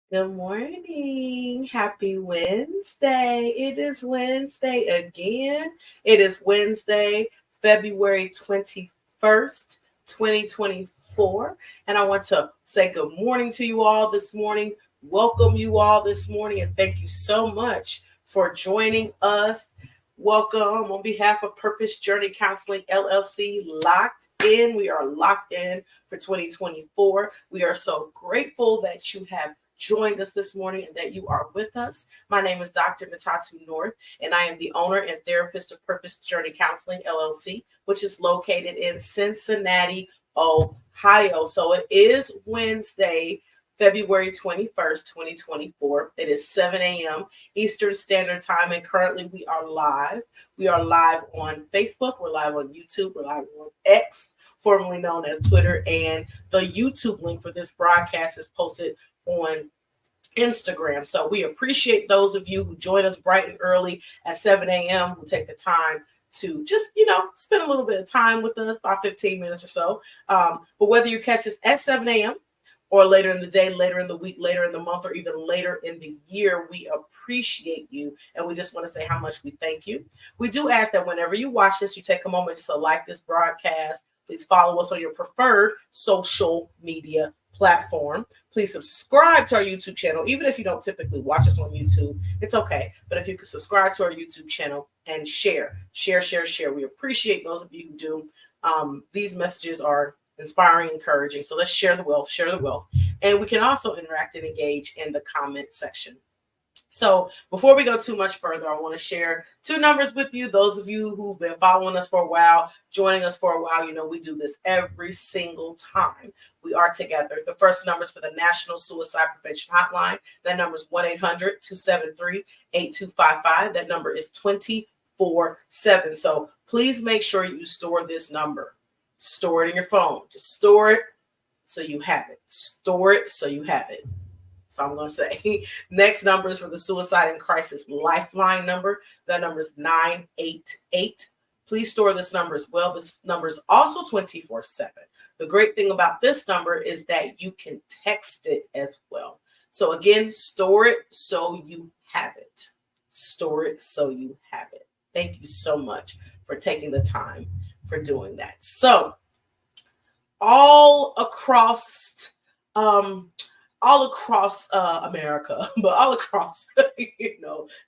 Good morning. Happy Wednesday. It is Wednesday again. It is Wednesday, February 21st, 2024. And I want to say good morning to you all this morning. Welcome you all this morning. And thank you so much for joining us. Welcome on behalf of Purpose Journey Counseling LLC, locked in. We are locked in for 2024. We are so grateful that you have joined us this morning and that you are with us. My name is Dr. Natatu North, and I am the owner and therapist of Purpose Journey Counseling LLC, which is located in Cincinnati, Ohio. So it is Wednesday, February 21st, 2024. It is 7 a.m. Eastern Standard Time, and currently we are live. We are live on Facebook, we're live on YouTube, we're live on X, formerly known as Twitter, and the YouTube link for this broadcast is posted on Instagram. So we appreciate those of you who join us bright and early at 7 a.m., who take the time to just, spend a little bit of time with us, about 15 minutes or so. But whether you catch us at 7 a.m. or later in the day, later in the week, later in the month, or even later in the year, we appreciate you. And we just want to say how much we thank you. We do ask that whenever you watch this, you take a moment just to like this broadcast. Please follow us on your preferred social media platform. Please subscribe to our YouTube channel. Even if you don't typically watch us on YouTube, it's okay. But if you could subscribe to our YouTube channel and share. We appreciate those of you who do. These messages are inspiring, encouraging. So let's share the wealth. And we can also interact and engage in the comment section. So before we go too much further, I want to share two numbers with you. Those of you who've been following us for a while, joining us for a while, we do this every single time we are together. The first number is for the National Suicide Prevention Hotline. That number is 1-800-273-8255. That number is 24/7. So please make sure you store this number. Store it in your phone. Just store it so you have it. Store it so you have it. So I'm going to say next number is for the Suicide and Crisis Lifeline number. That number is 988. Please store this number as well. This number is also 24/7. The great thing about this number is that you can text it as well. So again, store it so you have it. Store it so you have it. Thank you so much for taking the time for doing that. So all across America, but all across,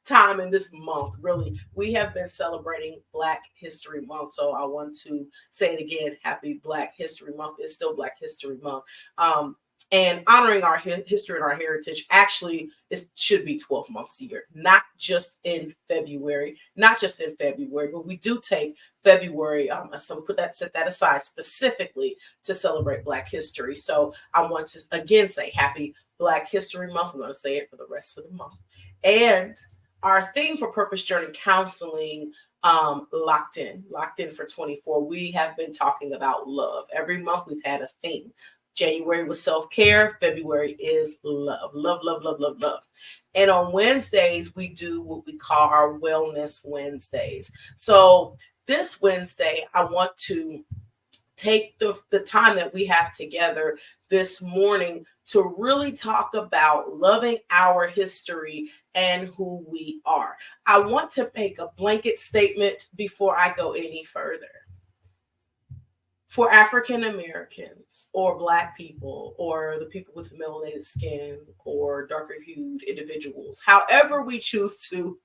time in this month, really, we have been celebrating Black History Month. So I want to say it again, happy Black History Month. It's still Black History Month. And honoring our history and our heritage, actually, it should be 12 months a year, not just in February, but we do take February, so we set that aside specifically to celebrate Black history. So I want to again say happy Black History Month. I'm going to say it for the rest of the month. And our theme for Purpose Journey Counseling, locked in for 24. We have been talking about love. Every month we've had a theme. January was self-care. February is love. Love. And on Wednesdays, we do what we call our Wellness Wednesdays. So this Wednesday, I want to take the time that we have together this morning to really talk about loving our history and who we are. I want to make a blanket statement before I go any further. For African Americans or Black people or the people with melanated skin or darker hued individuals, however we choose to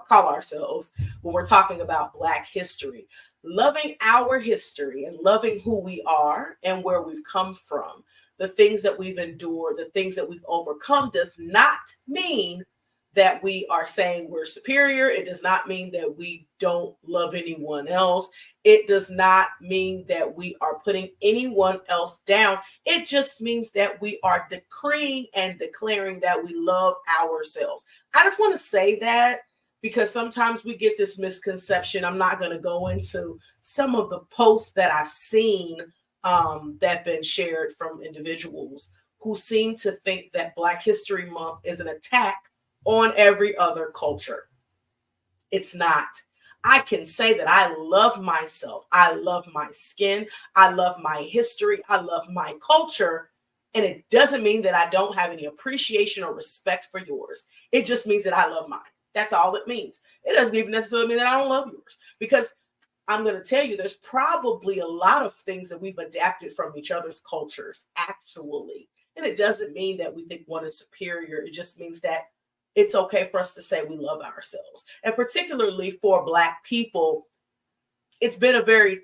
call ourselves when we're talking about Black history, loving our history and loving who we are and where we've come from, the things that we've endured, the things that we've overcome, does not mean that we are saying we're superior. It does not mean that we don't love anyone else. It does not mean that we are putting anyone else down. It just means that we are decreeing and declaring that we love ourselves. I just want to say that because sometimes we get this misconception. I'm not going to go into some of the posts that I've seen that have been shared from individuals who seem to think that Black History Month is an attack on every other culture. It's not. I can say that I love myself. I love my skin. I love my history. I love my culture. And it doesn't mean that I don't have any appreciation or respect for yours. It just means that I love mine. That's all it means. It doesn't even necessarily mean that I don't love yours, because I'm going to tell you, there's probably a lot of things that we've adapted from each other's cultures, actually. And it doesn't mean that we think one is superior. It just means that it's okay for us to say we love ourselves. And particularly for Black people, it's been a very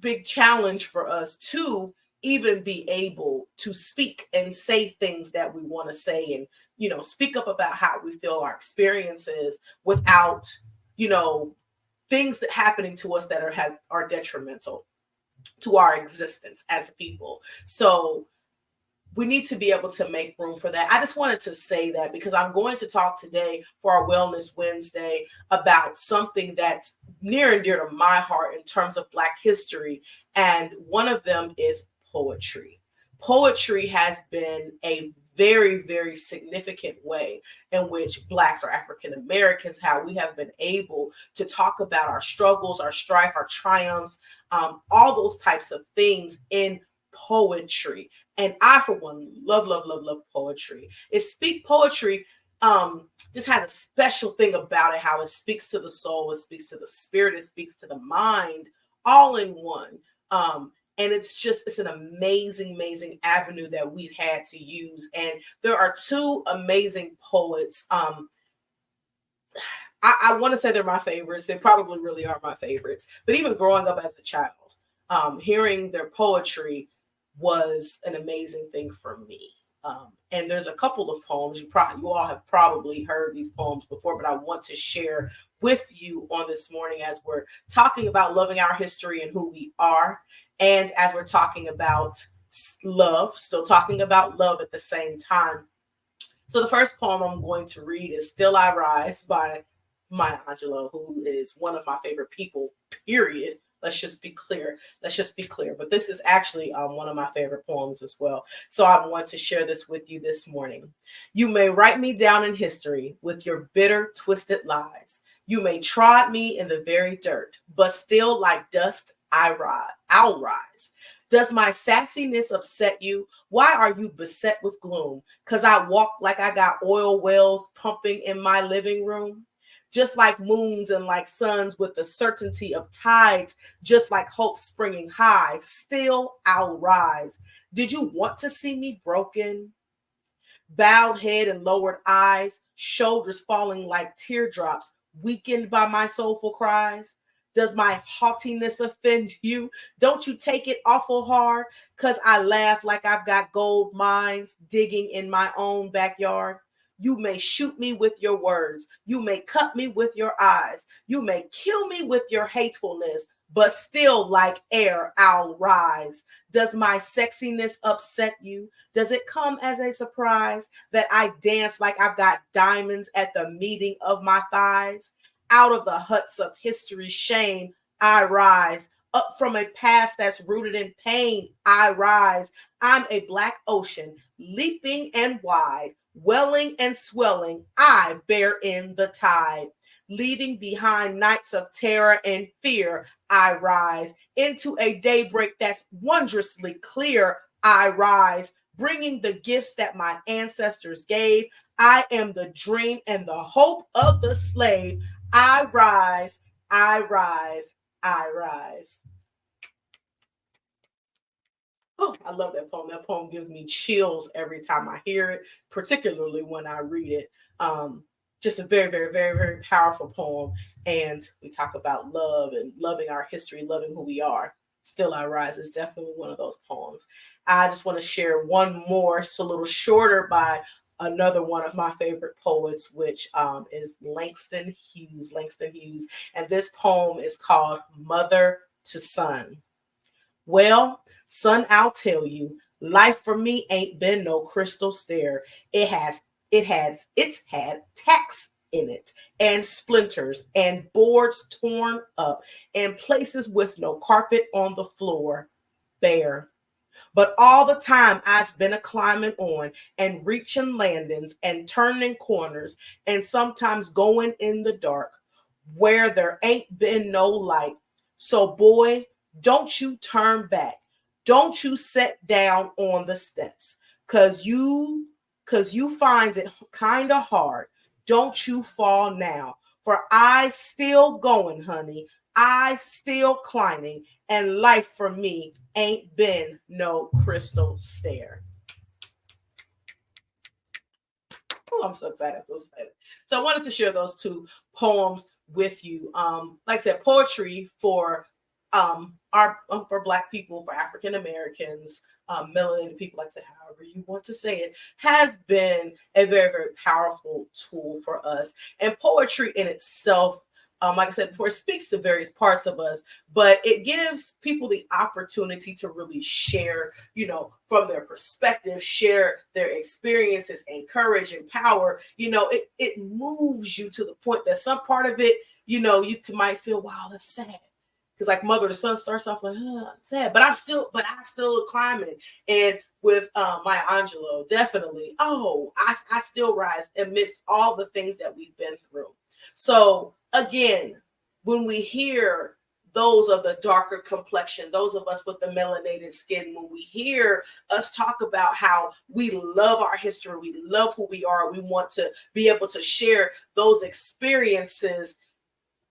big challenge for us to even be able to speak and say things that we want to say, and, you know, speak up about how we feel, our experiences, without, you know, things that happening to us that are detrimental to our existence as people. So we need to be able to make room for that. I just wanted to say that because I'm going to talk today for our Wellness Wednesday about something that's near and dear to my heart in terms of Black history. And one of them is poetry. Poetry has been a very, very significant way in which Blacks or African Americans, how we have been able to talk about our struggles, our strife, our triumphs, all those types of things in poetry. And I, for one, love, love, love, love poetry. Poetry just has a special thing about it, how it speaks to the soul, it speaks to the spirit, it speaks to the mind, all in one. And it's an amazing, amazing avenue that we've had to use. And there are two amazing poets. I want to say they're my favorites. They probably really are my favorites. But even growing up as a child, hearing their poetry was an amazing thing for me. And there's a couple of poems. You all have probably heard these poems before, but I want to share with you on this morning as we're talking about loving our history and who we are. And as we're talking about love, still talking about love at the same time. So the first poem I'm going to read is Still I Rise by Maya Angelou, who is one of my favorite people, period. Let's just be clear. But this is actually one of my favorite poems as well. So I want to share this with you this morning. You may write me down in history with your bitter, twisted lies. You may trod me in the very dirt, but still like dust, I'll rise. Does my sassiness upset you? Why are you beset with gloom? 'Cause I walk like I got oil wells pumping in my living room? Just like moons and like suns with the certainty of tides, just like hope springing high, still I'll rise. Did you want to see me broken? Bowed head and lowered eyes, shoulders falling like teardrops, weakened by my soulful cries? Does my haughtiness offend you? Don't you take it awful hard? 'Cause I laugh like I've got gold mines digging in my own backyard. You may shoot me with your words. You may cut me with your eyes. You may kill me with your hatefulness, but still like air, I'll rise. Does my sexiness upset you? Does it come as a surprise that I dance like I've got diamonds at the meeting of my thighs? Out of the huts of history's shame, I rise. Up from a past that's rooted in pain, I rise. I'm a black ocean, leaping and wide, welling and swelling, I bear in the tide. Leaving behind nights of terror and fear, I rise. Into a daybreak that's wondrously clear, I rise. Bringing the gifts that my ancestors gave, I am the dream and the hope of the slave. I rise, I rise, I rise. Oh, I love that poem. That poem gives me chills every time I hear it, particularly when I read it. Just a very, very, very, very powerful poem. And we talk about love and loving our history, loving who we are. Still I Rise is definitely one of those poems. I just want to share one more. It's a little shorter, by another one of my favorite poets, which is Langston Hughes. And this poem is called Mother to Son. Well, son, I'll tell you, life for me ain't been no crystal stair. It's had tacks in it, and splinters, and boards torn up, and places with no carpet on the floor, bare. But all the time I've been a climbing on and reaching landings and turning corners and sometimes going in the dark where there ain't been no light. So boy, don't you turn back. don't you sit down on the steps, because you finds it kind of hard. Don't you fall now, for I still going, honey. I still climbing, and life for me ain't been no crystal stair. Oh, I'm so excited. I'm so excited. So I wanted to share those two poems with you. Like I said, poetry for our for Black people, for African Americans, melanated people, like I said, however you want to say it, has been a very, very powerful tool for us. And poetry in itself, like I said before, speaks to various parts of us, but it gives people the opportunity to really share, from their perspective, share their experiences, encourage, empower. It moves you to the point that some part of it, you might feel, wow, that's sad. Because like Mother to Son starts off like, sad, but I still climbing. And with Maya Angelou, definitely, I still rise amidst all the things that we've been through. So again, when we hear those of the darker complexion, those of us with the melanated skin, when we hear us talk about how we love our history, we love who we are, we want to be able to share those experiences,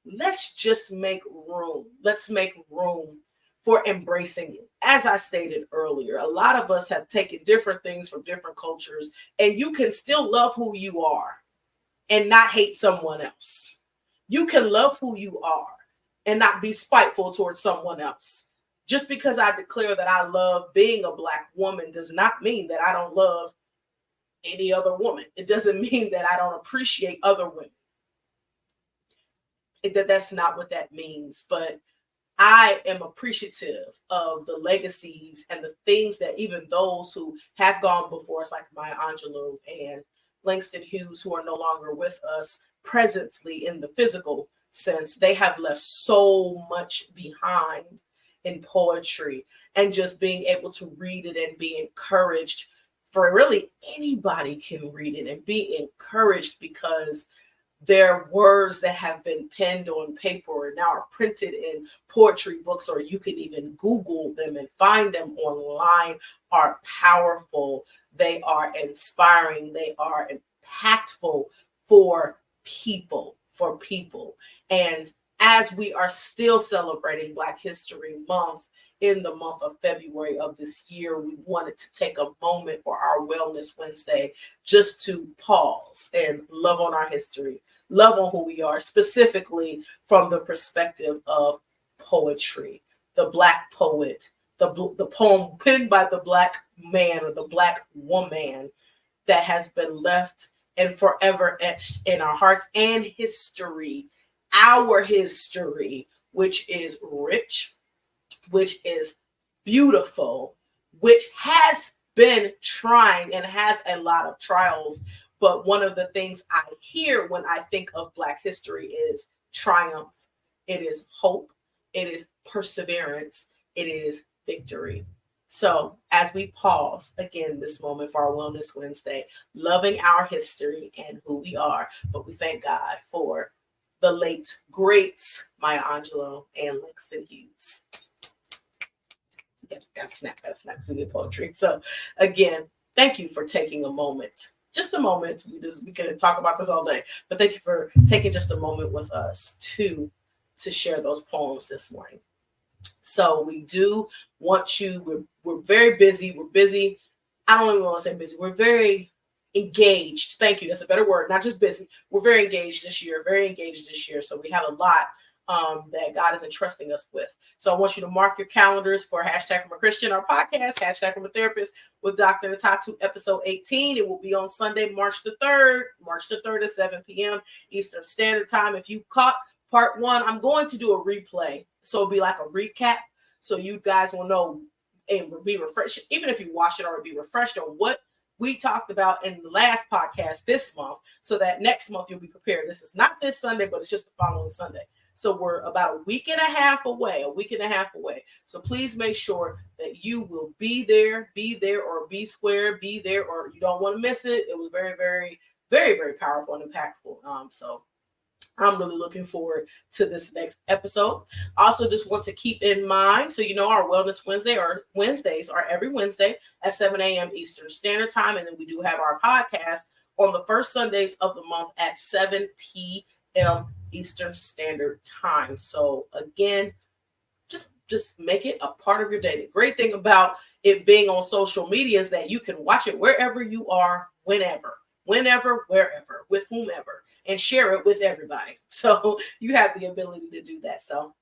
let's just make room. Let's make room for embracing it. As I stated earlier, a lot of us have taken different things from different cultures, and you can still love who you are and not hate someone else. You can love who you are and not be spiteful towards someone else. Just because I declare that I love being a Black woman does not mean that I don't love any other woman. It doesn't mean that I don't appreciate other women. That's not what that means. But I am appreciative of the legacies and the things that even those who have gone before us, like Maya Angelou and Langston Hughes, who are no longer with us presently in the physical sense, they have left so much behind in poetry, and just being able to read it and be encouraged. For really anybody can read it and be encouraged, because they're words that have been penned on paper and now are printed in poetry books, or you can even Google them and find them online, are powerful. They are inspiring. They are impactful for people, And as we are still celebrating Black History Month in the month of February of this year, we wanted to take a moment for our Wellness Wednesday just to pause and love on our history, love on who we are, specifically from the perspective of poetry, the Black poet, the poem penned by the Black man or the Black woman that has been left and forever etched in our hearts, and history, our history, which is rich, which is beautiful, which has been trying and has a lot of trials. But one of the things I hear when I think of Black history is triumph. It is hope. It is perseverance. It is victory. So as we pause again this moment for our Wellness Wednesday, loving our history and who we are, but we thank God for the late greats Maya Angelou and Langston Hughes. Got snap to the poetry. So again, thank you for taking a moment, just a moment. We can talk about this all day, but thank you for taking just a moment with us to share those poems this morning. So we do want you, we're very busy. We're busy. I don't even want to say busy. We're very engaged. Thank you. That's a better word. Not just busy. We're very engaged this year. So we have a lot that God is entrusting us with. So I want you to mark your calendars for hashtag I'm a Christian, our podcast, hashtag I'm a Therapist with Dr. Natatu, episode 18. It will be on Sunday, March the 3rd at 7 p.m. Eastern Standard Time. If you caught part 1, I'm going to do a replay. So it'll be like a recap. So you guys will know and be refreshed. Even if you watch it already, be refreshed on what we talked about in the last podcast this month, so that next month you'll be prepared. This is not this Sunday, but it's just the following Sunday. So we're about a week and a half away. So please make sure that you will be there or be square, be there, or you don't want to miss it. It was very, very, very, very powerful and impactful. So I'm really looking forward to this next episode. Also, just want to keep in mind, so you know, our Wellness Wednesdays are every Wednesday at 7 a.m. Eastern Standard Time, and then we do have our podcast on the first Sundays of the month at 7 p.m. Eastern Standard Time. So again, just make it a part of your day. The great thing about it being on social media is that you can watch it wherever you are, whenever, wherever, with whomever, and share it with everybody. So you have the ability to do that. So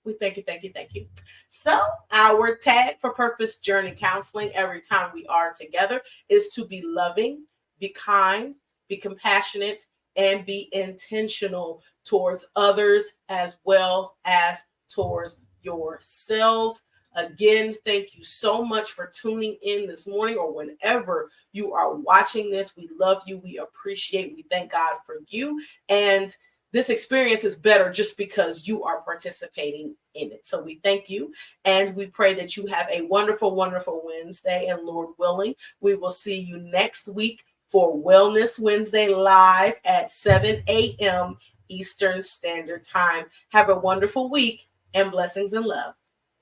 we thank you. So our tag for Purpose Journey Counseling every time we are together is to be loving, be kind, be compassionate, and be intentional towards others as well as towards yourselves. Again, thank you so much for tuning in this morning or whenever you are watching this. We love you. We appreciate, we thank God for you. And this experience is better just because you are participating in it. So we thank you, and we pray that you have a wonderful, wonderful Wednesday. And Lord willing, we will see you next week for Wellness Wednesday live at 7 a.m. Eastern Standard Time. Have a wonderful week, and blessings and love.